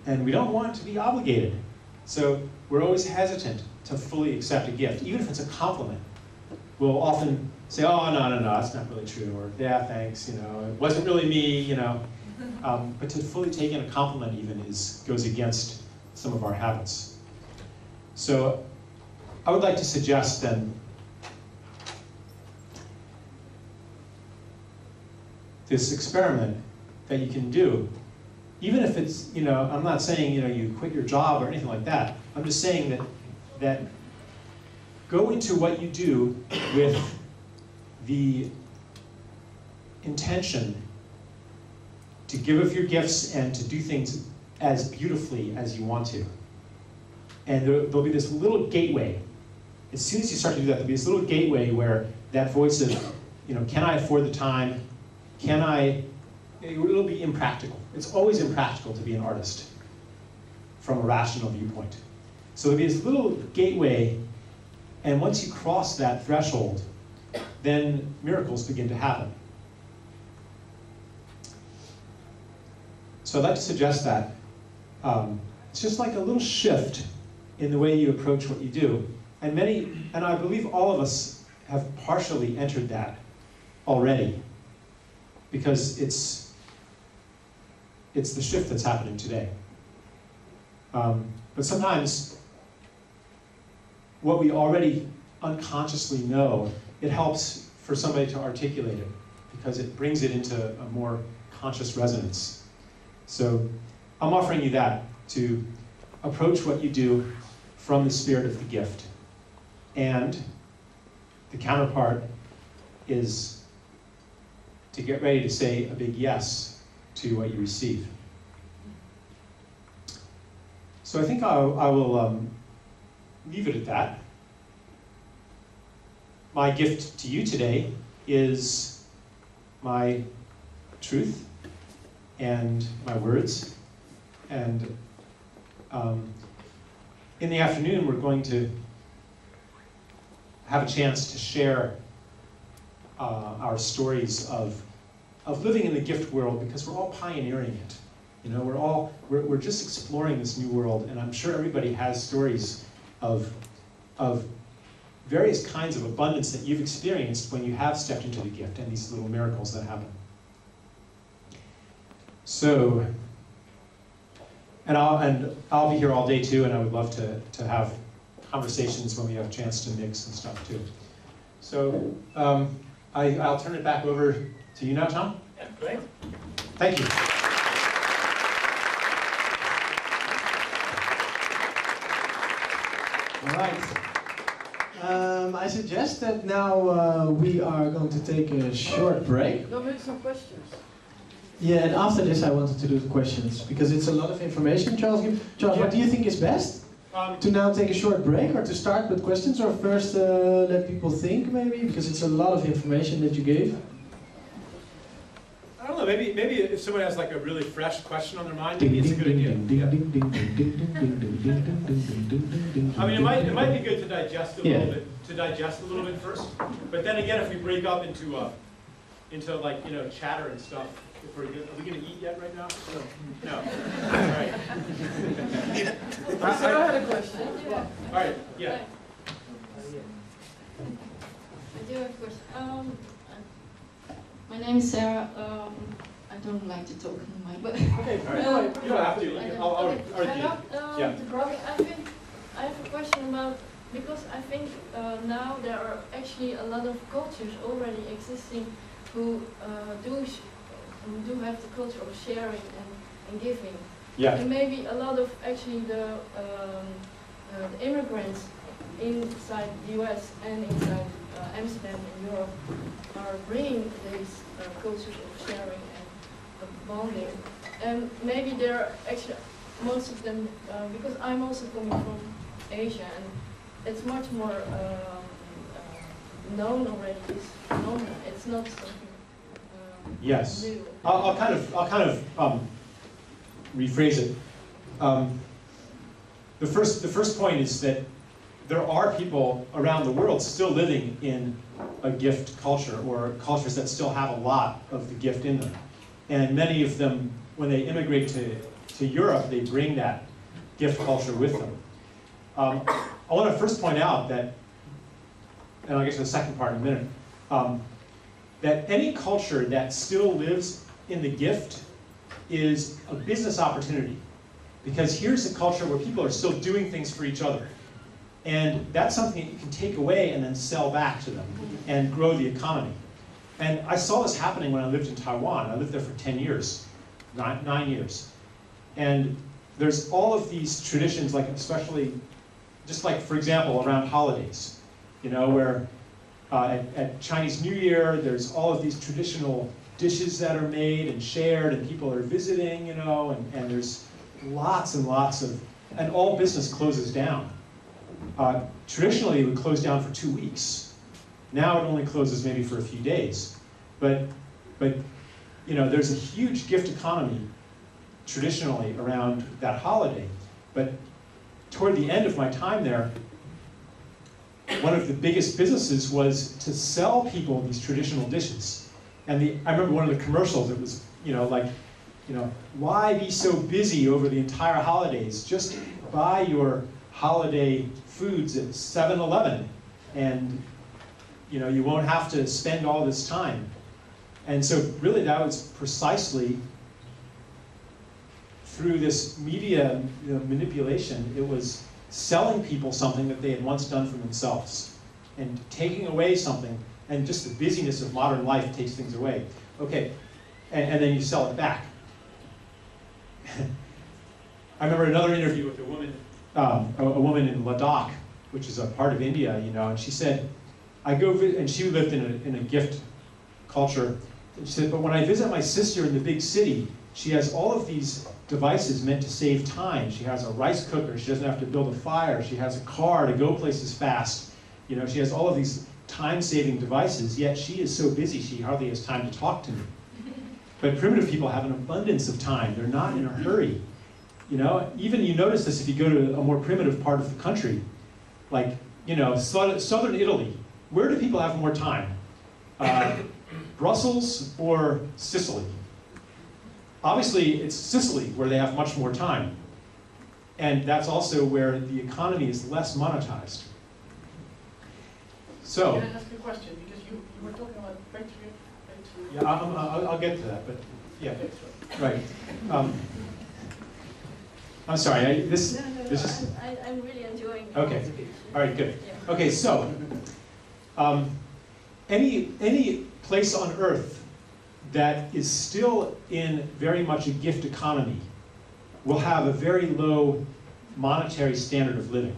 And we don't want to be obligated. So we're always hesitant to fully accept a gift, even if it's a compliment. We'll often say, oh, no, that's not really true, or yeah, thanks, it wasn't really me, But to fully take in a compliment even goes against some of our habits. So I would like to suggest then this experiment that you can do, even if it's, I'm not saying, you quit your job or anything like that. I'm just saying that go into what you do with the intention to give of your gifts and to do things as beautifully as you want to. And there'll be this little gateway. As soon as you start to do that, there'll be this little gateway where that voice of, can I afford the time? It'll be impractical. It's always impractical to be an artist from a rational viewpoint. So there'll be this little gateway, and once you cross that threshold, then miracles begin to happen. So I'd like to suggest that it's just like a little shift in the way you approach what you do. And I believe all of us have partially entered that already, because it's the shift that's happening today. But sometimes what we already unconsciously know, it helps for somebody to articulate it, because it brings it into a more conscious resonance. So I'm offering you that, to approach what you do from the spirit of the gift. And the counterpart is to get ready to say a big yes to what you receive. So I think I will leave it at that. My gift to you today is my truth and my words. And in the afternoon, we're going to have a chance to share our stories of living in the gift world, because we're all pioneering it. We're just exploring this new world, and I'm sure everybody has stories of various kinds of abundance that you've experienced when you have stepped into the gift, and these little miracles that happen. So, and I'll be here all day too, and I would love to have conversations when we have a chance to mix and stuff too. So I'll turn it back over to you now, Tom. Yeah, great. Thank you. All right. I suggest that now we are going to take a short break. No, maybe some questions. Yeah, and after this I wanted to do the questions, because it's a lot of information. Charles, what do you think is best? To now take a short break, or to start with questions, or first let people think maybe? Because it's a lot of information that you gave. I don't know, maybe if someone has like a really fresh question on their mind, maybe it's a good idea. I mean, it might be good to digest a little bit first. But then again, if we break up into like, chatter and stuff, are we going to eat yet right now? No. All right. Sarah had a question. All right. Yeah. I do have a question. My name is Sarah. I don't like to talk in the mic, but okay. All right. You don't have to. Yeah. I have a question about, because I think now there are actually a lot of cultures already existing who do have the culture of sharing and giving. Yeah. And maybe a lot of actually the immigrants inside the US and inside Amsterdam in Europe are bringing these cultures of sharing and bonding. And maybe they're actually, most of them, because I'm also coming from Asia, and it's much more known already, this phenomenon. It's not something yes. new. I'll kind of rephrase it. The first point is that there are people around the world still living in a gift culture, or cultures that still have a lot of the gift in them. And many of them, when they immigrate to to Europe, they bring that gift culture with them. I want to first point out that, and I'll get to the second part in a minute, that any culture that still lives in the gift is a business opportunity. Because here's a culture where people are still doing things for each other. And that's something that you can take away and then sell back to them and grow the economy. And I saw this happening when I lived in Taiwan. I lived there for 10 years, 9 years. And there's all of these traditions, like especially, just like, for example, around holidays, you know, where at Chinese New Year, there's all of these traditional dishes that are made and shared, and people are visiting, you know, and there's lots and lots of, and all business closes down. Traditionally, it would close down for 2 weeks. Now it only closes maybe for a few days. But you know, there's a huge gift economy traditionally around that holiday. But toward the end of my time there, one of the biggest businesses was to sell people these traditional dishes. And I remember one of the commercials, it was, you know, like, you know, why be so busy over the entire holidays? Just buy your holiday foods at 7-Eleven, and you know, you won't have to spend all this time. And so really that was precisely through this media, you know, manipulation. It was selling people something that they had once done for themselves and taking away something, and just the busyness of modern life takes things away. Okay, and then you sell it back. I remember another interview with a woman in Ladakh, which is a part of India, you know, and she said, and she lived in a gift culture, and she said, but when I visit my sister in the big city, she has all of these devices meant to save time. She has a rice cooker, she doesn't have to build a fire, she has a car to go places fast. You know, she has all of these time-saving devices, yet she is so busy she hardly has time to talk to me. But primitive people have an abundance of time. They're not in a hurry. You know, even you notice this if you go to a more primitive part of the country, like, you know, southern Italy. Where do people have more time? Brussels or Sicily? Obviously, it's Sicily where they have much more time. And that's also where the economy is less monetized. So, can I ask you a question? Because you were talking about patriot. Yeah, I'll get to that, but yeah, right. I'm sorry. I'm really enjoying. Okay. All right. Good. Yeah. Okay. So, any place on Earth that is still in very much a gift economy will have a very low monetary standard of living.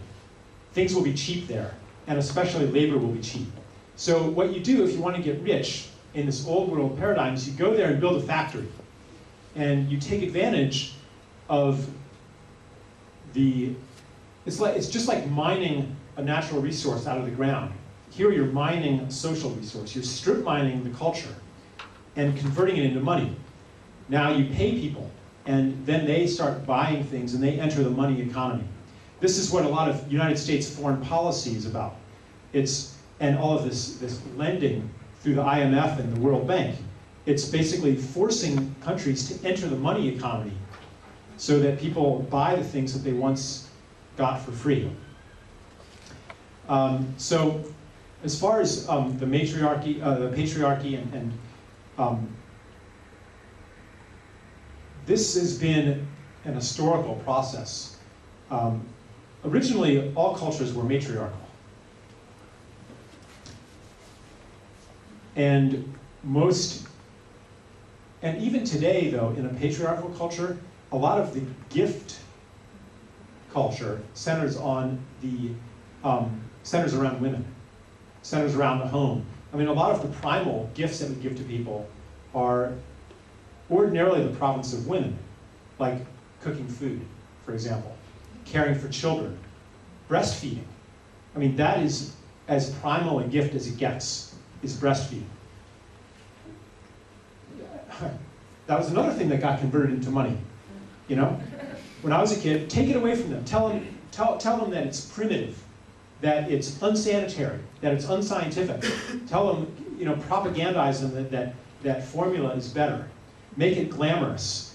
Things will be cheap there, and especially labor will be cheap. So what you do if you want to get rich in this old world paradigm is you go there and build a factory. And you take advantage of it's just like mining a natural resource out of the ground. Here you're mining a social resource. You're strip mining the culture and converting it into money. Now you pay people, and then they start buying things and they enter the money economy. This is what a lot of United States foreign policy is about. And all of this lending through the IMF and the World Bank. It's basically forcing countries to enter the money economy so that people buy the things that they once got for free. So as far as the patriarchy and this has been an historical process. Originally, all cultures were matriarchal. And even today, though, in a patriarchal culture, a lot of the gift culture centers on centers around women, centers around the home. I mean, a lot of the primal gifts that we give to people are ordinarily the province of women, like cooking food, for example, caring for children, breastfeeding. I mean, that is as primal a gift as it gets, is breastfeeding. That was another thing that got converted into money. You know, when I was a kid, take it away from them. Tell them that it's primitive, that it's unsanitary, that it's unscientific. Tell them, you know, propagandize them that formula is better. Make it glamorous.